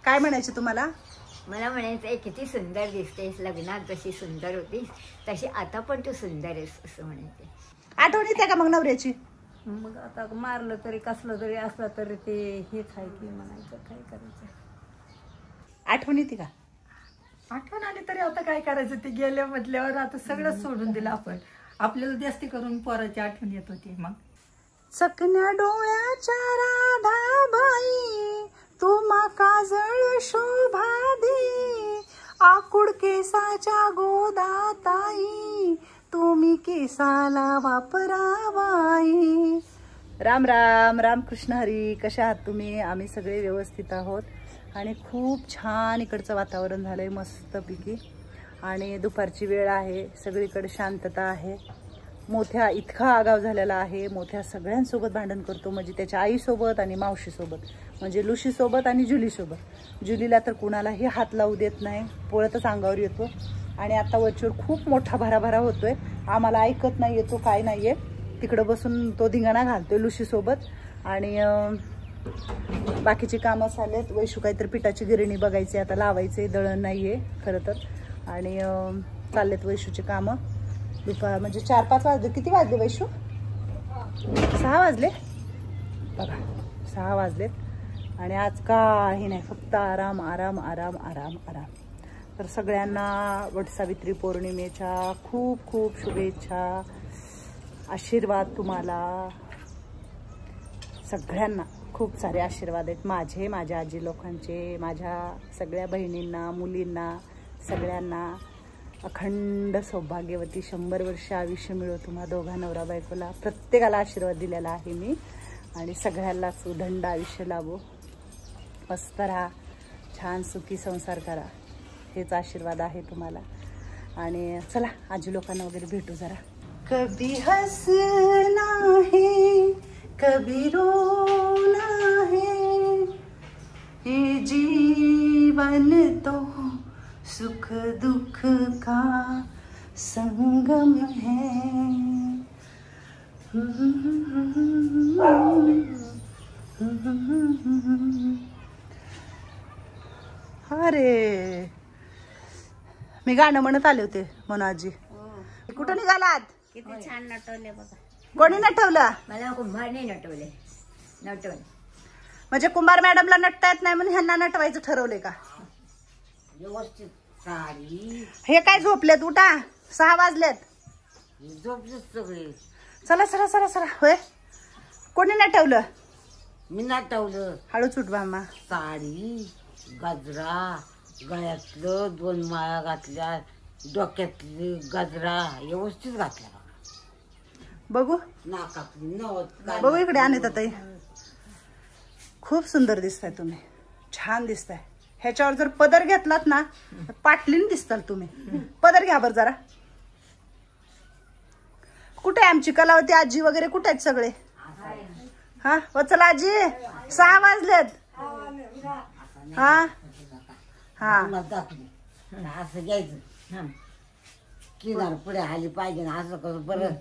काय म्हणायचे तुम्हाला? मला म्हणायचं किती सुंदर दिसतेस, लग्नात जशी सुंदर होतीस तशी आता पण तू सुंदर आहेस असं म्हणायचे. आठवण येते का मग नवऱ्याची? मग आता मारलं तरी कसलं तरी असलं तरी ते हेच आहे की म्हणायचं, काय करायचं. आठवण येते का? आठवण आली तरी आता काय करायचं, ते गेल्या म्हटल्यावर आता सगळं सोडून दिलं आपण. आपल्याला जास्ती करून पोराची आठवण येत होती. मग चकण्या डोळ्याच्या राधाबाई तुम्हा काजळ शोभा दे, आकुड केसाच्या गोदाताई तुम्ही केसाला वापराबाई. राम राम, रामकृष्ण हरी. कशा आहात तुम्ही? आम्ही सगळे व्यवस्थित आहोत आणि खूप छान इकडचं वातावरण झालंय मस्तपैकी. आणि दुपारची वेळ आहे, सगळीकडे शांतता आहे. मोठ्या इतका आगाव झालेला आहे, मोठ्या सगळ्यांसोबत भांडण करतो, म्हणजे त्याच्या आईसोबत आणि मावशीसोबत, म्हणजे लुशीसोबत आणि जुलीसोबत. जुलीला तर कुणालाही हात लावू देत नाही, पळतच अंगावर येतो. आणि आता वरचीवर खूप मोठा भराभरा होतोय, आम्हाला ऐकत नाही येतो, काय नाहीये. तिकडं बसून तो धिंगाणा घालतोय लुशीसोबत. आणि बाकीची कामं चाललेत. वैशू काहीतरी पिठाची गिरणी बघायची, आता लावायचे, दळण नाहीये खरं तर. आणि चाललेत वैशूची कामं. दुपार म्हणजे 4-5 वाजले. किती वाजले वैशू? 6 वाजले बघा, 6 वाजलेत. आणि आज काही नाही, फक्त आराम आराम आराम आराम आराम. तर सगळ्यांना वटसावित्री पौर्णिमेच्या खूप खूप शुभेच्छा, आशीर्वाद तुम्हाला सगळ्यांना. खूप सारे आशीर्वाद आहेत माझे, माझ्या आजी लोकांचे, माझ्या सगळ्या बहिणींना, मुलींना, सगळ्यांना. अखंड सौभाग्यवती 100 वर्ष आयुष्य मिळो तुम्हा दोघा नवरा बायकोला. प्रत्येकाला आशीर्वाद दिलेला आहे मी. आणि सगळ्यांनाच उदंड आयुष्य लाभो, मस्त राहा, छान सुखी संसार करा, हेच आशीर्वाद आहे तुम्हाला. आणि चला आजी लोकांना वगैरे भेटू जरा. कभी हंसना है कभी रोना है, ये जीवन तो सुख दुख का संगम है. अरे मी गाणं म्हणत आले होते मनाजी. कुठं निघालात? किती छान नटवले बघा. कोणी नटवलं? मला कुंभारने नटवले. नटवले म्हणजे कुंभार मॅडमला नटता येत नाही म्हणून ह्यांना नटवायचं ठरवले का? व्यवस्थित साडी. हे काय झोपलेत? उठा, 6 वाजलेत. झोपलेत सगळे. चला चला चला चला. होय, कोणी नटवलं? मी नटवलं. हळूच उठ बामा. साडी, गजरा, गळ्यातलं 2 माळा घातल्या, डोक्यातली गजरा व्यवस्थित घातला बघू. नाकातली नवत. बघू इकडे आणत ताई. खूप सुंदर दिसताय तुम्ही, छान दिसताय. ह्याच्यावर जर पदर घेतलात ना पाटलीन दिसताल तुम्ही. पदर घ्या बरं जरा. कुठे आहे आमची कलावती आजी वगैरे? कुठे आहेत सगळे? हा वचला आजी, 6 वाजलेत. हा हा असं घ्यायचं, किनार पुढे आली पाहिजे ना, असं करू बरं.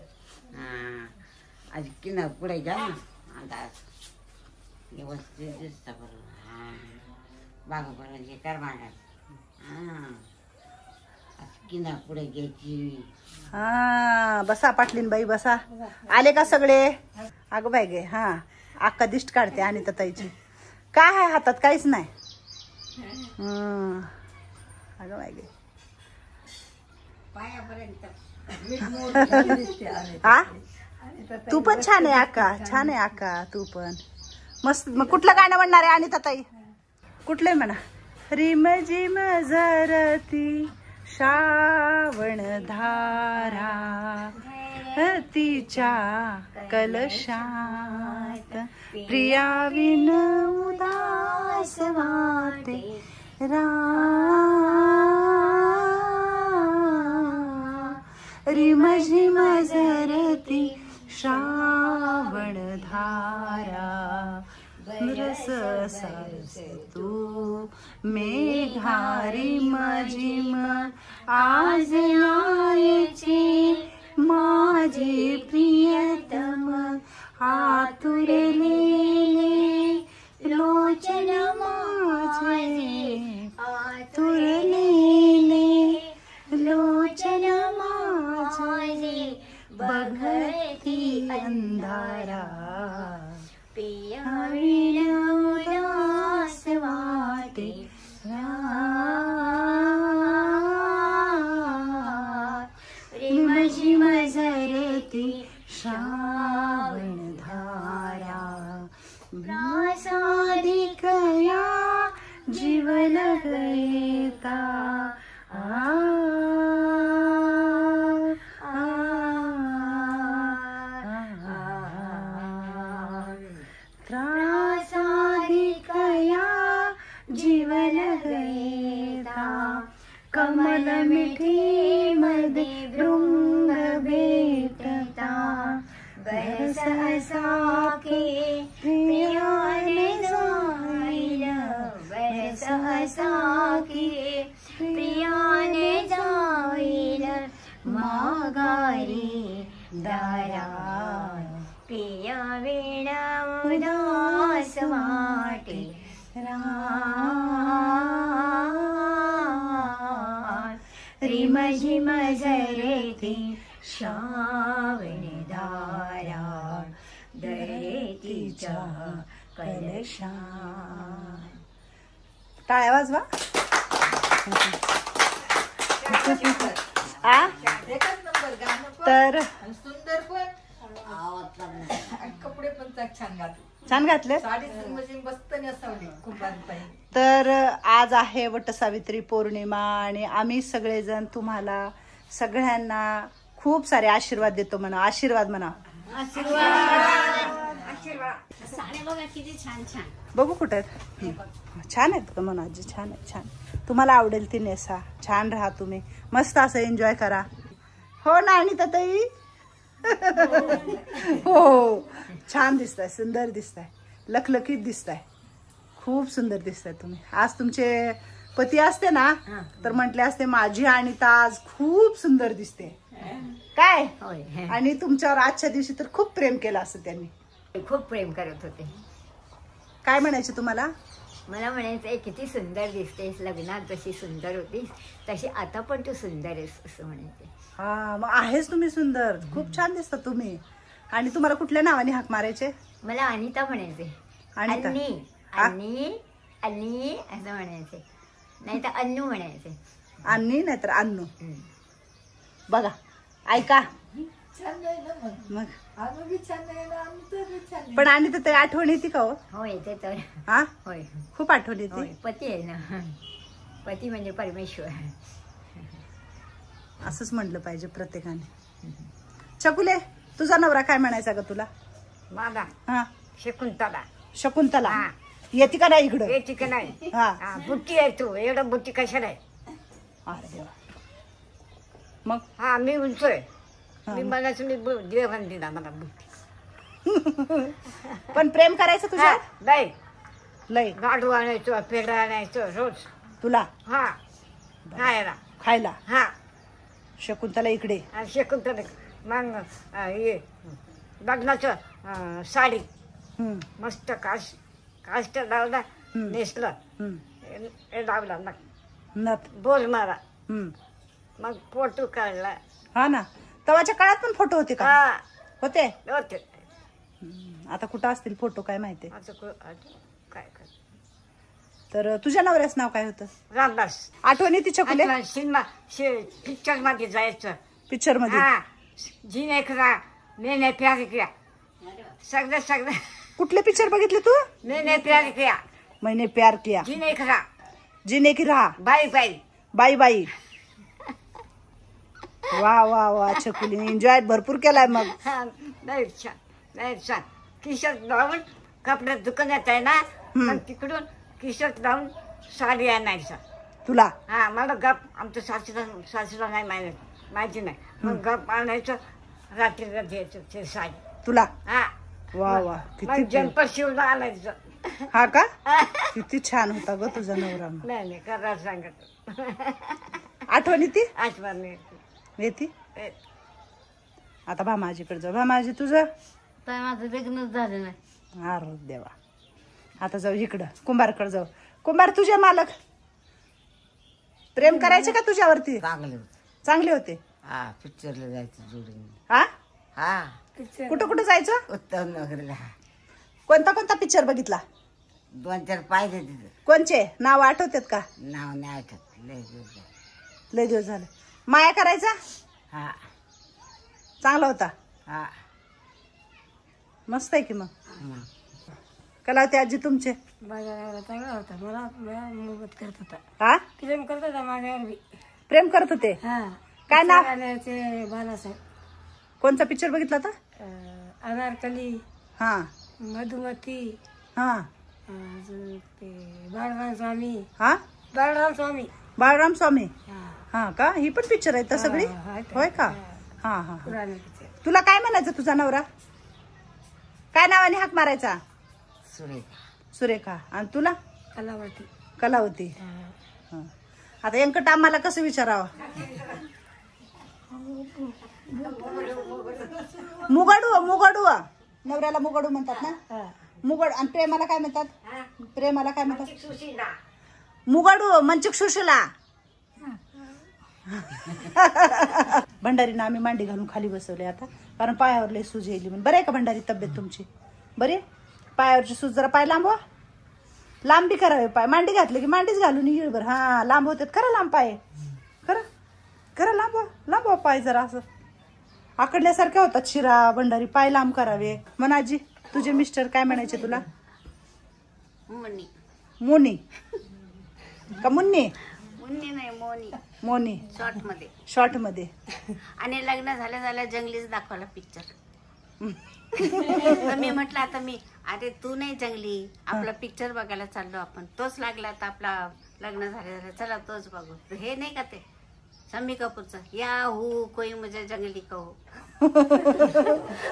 आधी किनार पुढे घ्या ना, आता व्यवस्थित दिसतं बरं. बागा बरं हे कर मागा. किनार पुढे घ्यायची. हा बसा पाटलीन बाई बसा. आले का सगळे? अगं बाई गे. हा अक्का दिष्ट काढते आणि ताईची. काय आहे हातात? काहीच नाही. अगं बाई गे. हा तू पण छान आहे अक्का, छान आहे अक्का तू पण मस्त. मग कुठलं गाणं म्हणणार आहे अनिता ताई? कुठलंय म्हणा. रिम झिम झरती श्रावण धारा, तिच्या कलशात प्रिया विन उदास वाटे रा. रिम झिम झरती श्रावण धारा, रस सारस तू मेघारी मजिम आज आयची माझी प्रियतम आतुरलेले लोचन माझे जीवन गए ता जीवन गएता कमल मिठी मध्ये भृंग भेटता बरस असा की प्रियाने जाईल बरस असा की प्रियाने जाईल माघारी दारा प्रिया विण उदास वाटे रिम झिम झरेती श्रावण धारा दरेतीच्या कलशा. टाळ्या वाजवा. तर सुंदर पण कपडे पण छान घातले. छान घातले. साडी म्हणजे मस्त नेसवली कुंभारताई. तर आज आहे वटसावित्री पौर्णिमा आणि आम्ही सगळेजण तुम्हाला सगळ्यांना खूप सारे आशीर्वाद देतो म्हणा. आशीर्वाद म्हणा. साड्या बघा किती छान छान. बघू कुठे आहेत. छान आहेत का म्हणा आजी. छान आहेत. छान. तुम्हाला आवडेल ती नेसा. छान राहा तुम्ही. मस्त असं एन्जॉय करा. हो ना आणि ताई. हो छान दिसताय. सुंदर दिसताय. लखलखीत दिसताय. खूप सुंदर दिसताय तुम्ही. आज तुमचे पती असते ना तर म्हटले असते माझी अनिता आज खूप सुंदर दिसते काय. आणि तुमच्यावर आजच्या दिवशी तर खूप प्रेम केलं असं त्यांनी. खूप प्रेम करत होते. काय म्हणायचे तुम्हाला. मला म्हणायचं किती सुंदर दिसतेस. लग्नात जशी सुंदर होतीस तशी आता पण तू सुंदर आहेस असं म्हणायचे. हा मग आहेच तुम्ही सुंदर. खूप छान दिसता तुम्ही. आणि तुम्हाला कुठल्या नावाने हाक मारायचे. मला अनिता म्हणायचे. अनिता. अन्नी अन्नी असं म्हणायचे. नाही तर अन्नू म्हणायचे. अन्नी नाहीतर अन्नू. बघा ऐका छान नाही ना मग. आम्ही बी छान नाही ना आमचं बी छान नाही. पण आणि तर आठवण येते का हो. हो येते तर. हा होय खूप आठवण येते. होय. पती आहे ना. पती म्हणजे परमेश्वर. असंच म्हटलं पाहिजे प्रत्येकाने. छकुले तुझा नवरा काय म्हणायचा ग तुला. माझा हा शकुंतला. शकुंतला येते का नाही इकडं. येते का नाही. हा बुट्टी आहे तू. एवढं बुट्टी कशाला आहे. अरे देवा. मग हा मी उंचोय. मी मगाच मी देवान दिला मला बुट्टी. पण प्रेम करायचं तुझ्या. बाई लय गाडू आणायचो पेढा आणायचो रोज. तुला हा खायला. खायला. हा शकुंतला इकडे. शकुंतला मग हे लग्नाचं साडी मस्त काष्ट लावला नेसलं. हे लावला मग नथ बोल मारा. मग फोटो काढला. हा ना तवाच्या काळात पण फोटो होते का. हा होते. होते. आता कुठं असतील फोटो काय माहिती. काय कर. तर तुझ्या नवऱ्याच नाव काय होतं. रामदास. आठवण येते छकुले. सिनेमा पिक्चर मध्ये जायचं. पिक्चर मध्ये. हा जीने खरा मैंने प्यार किया. सगळं कुठले पिक्चर बघितले तू. मैंने प्यार किया. मैंने प्यार किया. जीने खरा जीने की राह. बाई बाई बाई बाई. वा वा वा छकुलीने एन्जॉय भरपूर केलाय मग. नाही छान किशोर लावून कपड्यात दुकानात आहे ना मग तिकडून किशोर लावून साडी आणायचं तुला. हा मला गप आमचं सासूला नाही माहिती नाही. मग गप आणायचं रात्रीला द्यायचं ते साडी तुला. हा वा वा मग किती. जंपर शिवला आणायचं. हा का किती छान होता ग तुझा नवरा. नाही करा सांगत. आठवण येते. आठवण येते. आता भामाजीकडे जाऊ. भामाजी तुझं. तर माझं लग्नच झालं नाही. अरे देवा. आता जाऊ इकडं कुंभारकडे जाऊ. कुंभार तुझे मालक प्रेम करायचे का तुझ्यावरती. चांगले होते. हा पिक्चरला जायचं जोडून. हा हा कुठं कुठं जायचं. उत्तम नगरला. कोणता पिक्चर बघितला. 2-4 पाहिजे तिथं. कोणचे नाव आठवतात का. नाव नाही आठवत. लय दिवस झाले. माया करायचा. हा चांगला होता. हा मस्त आहे की मग. कलावती आजी तुमचे? माझ्या नवरा चांगला होता, मला मोहब्बत करत होता, हा प्रेम करत होता माझ्यावर बी. प्रेम करत होते. हा काय नाव? गाण्याचे बालासाहेब, कोणचा पिक्चर बघितला होता? अनारकली, हा मधुमती, हा अजून ते बाळराम स्वामी. हा बाळराम स्वामी. बाळराम स्वामी. हा, हा का? ही पण पिक्चर आहेत तर सगळी? हा, ते. होय का? हा हा. पुराणे पिक्चर. तुला काय म्हणायचं तुझा नवरा? काय नावाने हाक मारायचा? सुरेखा. सुरेखा. आणि तुला? कलावती. कलावती. हा. आता यांकट आम्हाला कसं विचारावं? मुगडू. मुगडू नवऱ्याला मुगडू म्हणतात ना? मुगड. आणि प्रेमाला काय म्हणतात? प्रेमाला काय म्हणतात? मुगडू. मनचिक सुशीला. भंडारीनं आम्ही मांडी घालून खाली बसवले आता, कारण पायावर लय सूज येईल म्हणून. बरं आहे का भंडारी तब्येत तुमची? बरे? पायावरची सूज जरा पाय लांबवा. लांबी करावे पाय. मांडी घातली की मांडीच घालून येईल. बरं हा लांब होतात. खरं लांब पाय. खरं लांबवा. लांबवा पाय जरा असं आकडल्यासारख्या होतात शिरा. भंडारी पाय लांब करावे. म्हणा आजी, तुझे मिस्टर काय म्हणायचे तुला? मोनी. मोनी का मुन्नी? मुन्नी नाही, मोनी. मोनी. शॉर्ट मध्ये. शॉर्ट मध्ये. आणि लग्न झाल्या जंगलीच दाखवला पिक्चर. मी म्हटलं आता अरे तू नाही जंगली, आपला पिक्चर बघायला चाललो आपण. तोच लागला तर आपला लग्न झाले चला तोच बघू. हे नाही का ते शम्मी कपूरचं या हू कोई मुझे जंगली कहू.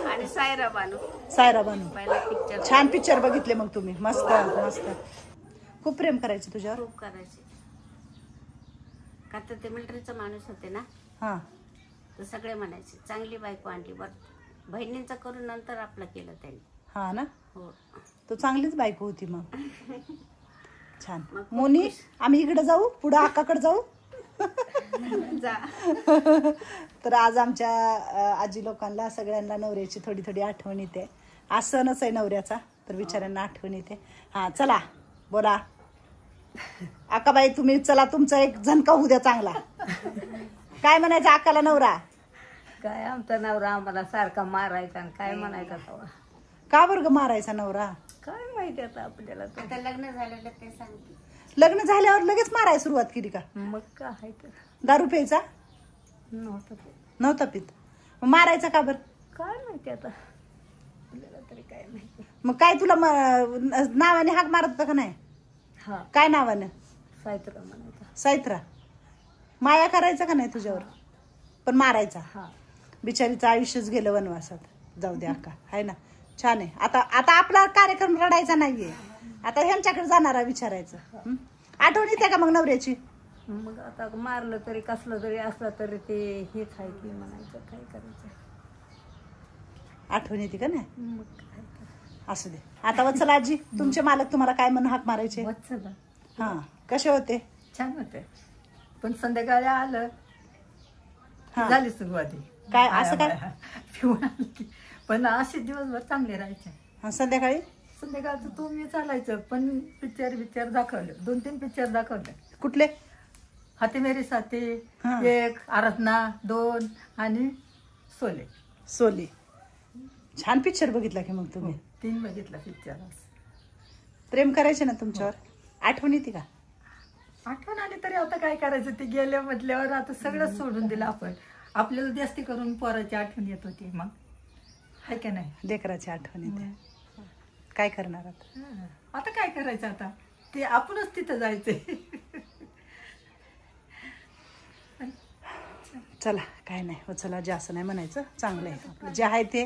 आणि सायरा बानू. सायरा बानू. पहिला पिक्चर. छान पिक्चर बघितले मग तुम्ही. मस्त मस्त. खूप प्रेम करायचे तुझ्यावर? खूप करायचे. का तर ते मिलिटरीचा माणूस होते ना, हा. तर सगळे म्हणायचे चांगली बायको आणली. बरं बहिणींचं करून नंतर आपलं केलं त्यांनी. हा ना? हो. तो चांगलीच बायको होती मग. छान. मोनी, आम्ही इकडे जाऊ, पुढे आकाकडे जाऊ. जा. तर आज आमच्या आजी लोकांना सगळ्यांना नवऱ्याची थोडी थोडी आठवण येते. आज सणच आहे नवऱ्याचा, तर बिचाऱ्यांना आठवण येते. हा चला बोला आकाबाई, तुम्ही चला, तुमचा एक झणका होऊ द्या चांगला. काय म्हणायचं आकाला नवरा? काय आमचा नवरा आम्हाला सारखा मारायचा आणि काय म्हणायचा तेव्हा. का बरं मारायचा नवरा? काय माहिती आता आपल्याला. आता लग्न झालेलं ते सांगते. लग्न झाल्यावर लगेच मारायला सुरुवात केली का? मग काय तर दारू प्यायचा नव्हतं ते. नव्हता पित, मग मारायचा का बरं? काय माहिती आता आपल्याला तरी काय माहिती. मग काय तुला नावाने हाक मारत होता का नाही? हा, काय नावानं? सायत्रा म्हणायचा. सायत्रा. माया करायचा का नाही तुझ्यावर? पण मारायचा. हा. बिचारीचं आयुष्यच गेलं वनवासात. जाऊ दे अक्का, आहे ना. छान आहे. आता आपला कार्यक्रम रडायचा नाहीये, आता ह्यांच्याकडे जाणारा विचारायचं. आठवण येते का मग नवऱ्याची? मग आता मारलं तरी कसलं तरी असलं तरी ते हेच आहे की म्हणायचं, काय करायचं. आठवण येते का नाही? मग काय तर. असू दे. आता वत्सल आजी, तुमचे मालक तुम्हाला काय म्हणून हाक मारायचे? वत्सल हा, कसे होते? छान होते, पण संध्याकाळी आलं हा. झाली सुरुवाती. काय असं काय? पिऊन आली. पण असे दिवसभर चांगले राहायचे. हा, संध्याकाळी संध्याकाळचं तुम्ही चालायचं, पण पिक्चर दाखवलं. 2-3 पिक्चर दाखवले. कुठले? हाती मेरी साथी, हा. 1, आराधना 2 आणि सोले. सोली. छान पिक्चर बघितला की मग तुम्ही? 3 बघितला पिक्चर. प्रेम करायचे ना तुमच्यावर? आठवण येते का? आठवण आली तरी आता काय करायचं, ते गेल्या म्हटल्यावर आता सगळं सोडून दिलं आपण. आपल्याला जास्ती करून पोराची आठवण येत होती. मग आहे का नाही? लेकराची आठवण येते. काय करणार आता? आता काय करायचं, आता ते आपणच तिथं जायचंय. चला काय नाही हो, चला जास्त नाही म्हणायचं, चांगलं आहे आपलं जे आहे ते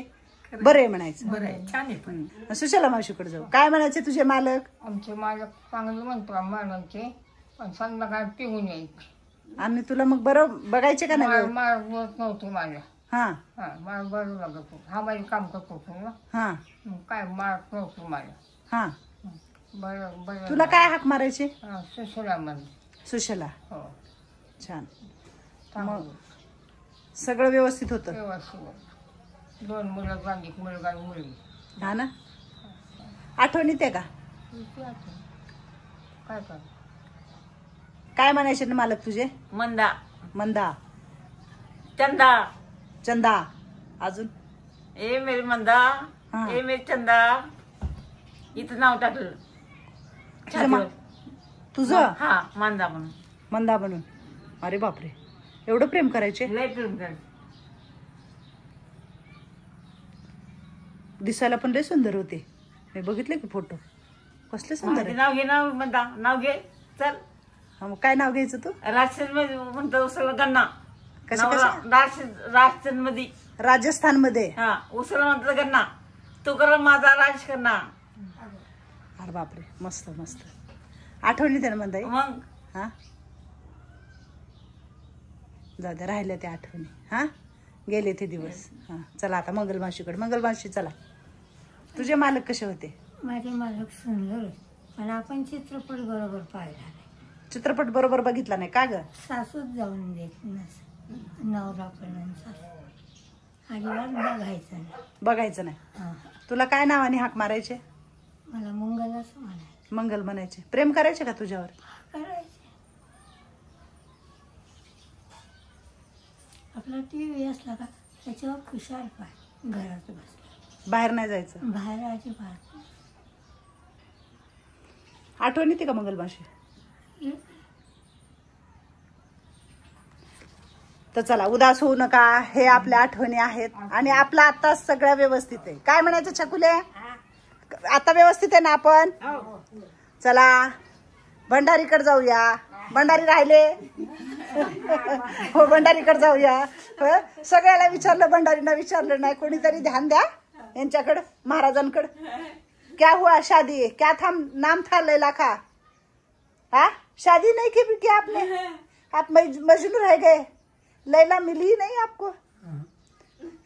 बरं आहे म्हणायचं. बरं आहे, छान आहे. पण सुशाला मावशीकडे जाऊ. काय म्हणायचे तुझे मालक? आमचे मालक चांगलं म्हणतो मालकचे, पण संध्याकाळ पिऊन यायचे. आणि तुला मग बरं बघायचे का नाही? मला बोलत नव्हतं मला. हा हा, मला बरं लागत होतं. हा माझी काम करत होतो ना, हा मग काय मारत नव्हतं मला. हा. बरं बरं. तुला काय हाक मारायचे? सुशला म्हणजे. सुशला. हो, छान. चांगलं सगळं व्यवस्थित होतं? व्यवस्थित. 2 मुलं झाली, मुलगा आणि मुलगी. हा ना. आठवण येते का? काय कर काय म्हणायचे ना मालक तुझे? मंदा. मंदा. चंदा. चंदा. अजून? ए मेरी मंदा. हा. ए मेरी चंदा. इथं नाव टाकलं तुझं मा- तुझं हा मांदा म्हणून मंदा म्हणून. अरे बापरे, एवढं प्रेम करायचे. लय प्रेम कर. दिसायला पण लय सुंदर होते. मी बघितले की फोटो, कसले सुंदर आहे. नाव घे नाव म्हणता नाव घे चल. हा, मग काय नाव घ्यायचं तू? राजस्थान मध्ये म्हणतो उसळ गन्ना. कसं राजस्थान मध्ये राजस्थान मध्ये. हा उसळ म्हणतो गन्ना. तू कर माझा राज करना. अरे बापरे, मस्त मस्त. आठवणी त्यानं म्हणताय. मग हा जाऊ द्या, राहिल्या त्या आठवणी. हा गेले ते दिवस. हा चला आता मंगलमावशीकडे. मंगलमावशी चला, तुझे मालक कसे होते? माझे मालक सुंदर, पण आपण चित्रपट बरोबर पाहिला नाही. चित्रपट बरोबर बघितला नाही का ग? सासूच जाऊन देत नस, नवरा पण सासू अजिबात बघायचं नाही. बघायचं नाही. हा. तुला काय नावाने हाक मारायचे? मला मंगल असं म्हणायचं. मंगल म्हणायचे. प्रेम करायचे का तुझ्यावर? करायचे. आपला TV असला का त्याच्यावर खुशाल पाय घरात बसला, बाहेर नाही जायचं. बाहेर अजिबात. आठवण येते का मंगलमावशी? तर चला, उदास होऊ नका. हे आपल्या आठवणी आहेत आणि आपला आता सगळं व्यवस्थित आहे. काय म्हणायचं छकुले? आता व्यवस्थित आहे ना आपण? चला भंडारीकडे जाऊया. भंडारी राहिले हो, भंडारीकडे जाऊया. सगळ्याला विचारलं, भंडारीना विचारलं नाही. कोणीतरी ध्यान द्या यांच्याकडं, महाराजांकडं. क्या हुआ शादी? क्या था नाम था लैला का? हाँ शादी नहीं की क्या आपने? आप मजनू रह गए, लैला मिली नहीं आपको?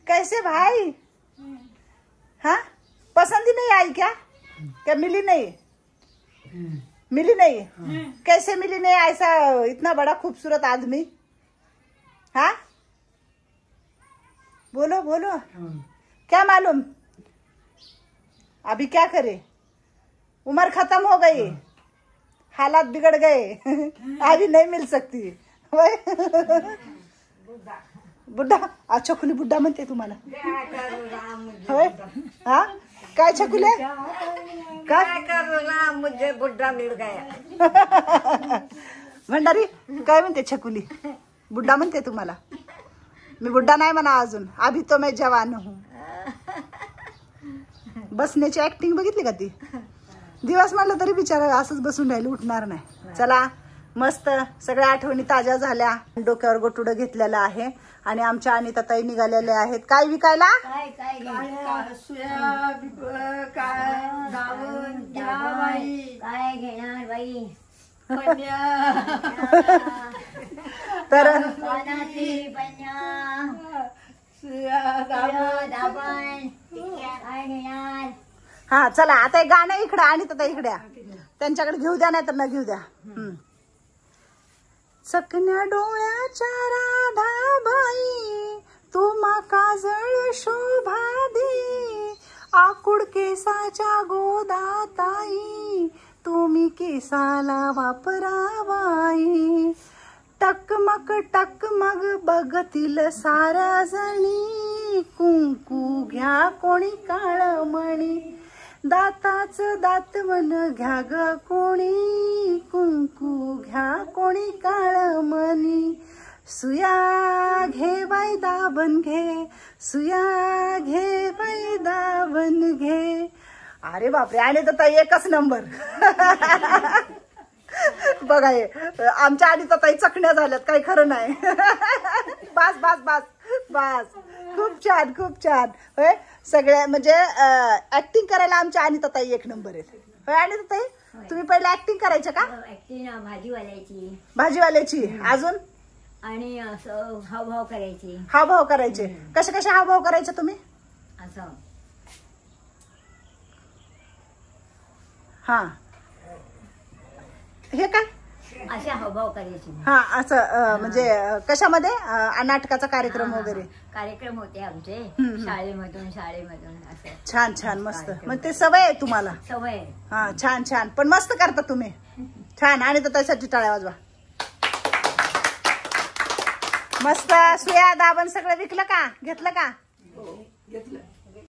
कैसे भाई? हाँ पसंद ही नहीं आई क्या? क्या मिली नहीं? मिली नहीं? कैसे मिली नहीं? ऐसा इतना बड़ा खूबसूरत आदमी. हाँ बोलो बोलो, क्या मालूम? अभी क्या करे, उम्र खत्म हो गई, हालात बिगड़ गए, अभी नहीं मिल सकती. बुड्ढा. अच्छा खुली बुड्ढा म्हणते तुम्हाला? होय. हा काय छकुले? काय करू ना, मुझे बुड्ढा मिल गया. भंडारी काय म्हणते छकुली? बुड्ढा म्हणते तुम्हाला? मी बुड्ढा नाही म्हणा अजून, अभी तो मैं जवान हूँ. बसण्याची ऍक्टिंग बघितली का ती? दिवस म्हणलं तरी बिचारा असंच बसून राहिलं, उठणार नाही. चला मस्त सगळ्या आठवणी ताज्या झाल्या. डोक्यावर गोटुडं घेतलेलं आहे आणि आमच्या अनिताताई निघालेल्या आहेत. काय विकायला? काय काय सुया काय गावन बाई, काय घेणार बाई? पन्या, तर पानाची पन्या, सुया गावन, दाबण, काय घेणार? हा चला आता एक गाणं इकडं अनिताताई इकडे या. त्यांच्याकडे घेऊ द्या नाही तर न घेऊ द्या. चकण्या डोळ्याच्या राधाबाई, तू काजळ शोभा दे, आकुड केसाच्या गोदाताई, तुम्ही केसाला वापरावाई. टकमक टकमक बघतील साऱ्या जणी, कुंकू घ्या कोणी काळमणी, दाताच दातवन घ्या ग कोणी, कुंकू घ्या कोणी काळमणी. सुया घे बाई दाबण घे, सुया घे बाई दाबण घे. अरे बापरे, आणि तर एकच नंबर. बघा हे आमच्या आधी तर ताई चकण्या झाल्यात, काही खरं नाही. बस बस बस बस, खूप छान खूप छान. होय सगळ्या म्हणजे ऍक्टिंग करायला आमच्या अनिताताई एक नंबर आहेत. होय अनिताताई, तुम्ही पहिले ऍक्टिंग करायचं का? ऍक्टिंग भाजीवाल्याची, भाजीवाल्याची. अजून? आणि असं हावभाव करायची. हावभाव करायचे. कसे कसे हावभाव करायचे तुम्ही? असं हा हे काय? असे हावभाव करायचे. हा असं म्हणजे कशामध्ये? नाटकाचा कार्यक्रम वगैरे कार्यक्रम होते आमचे शाळेमधून असं. छान छान मस्त. मग ते सवय आहे तुम्हाला? सवय. हा छान छान, पण मस्त करता तुम्ही. छान. आणि तर त्यासाठी टाळ्या वाजवा. मस्त. सुया दाबण सगळं विकलं का? घेतलं का? घेतलं.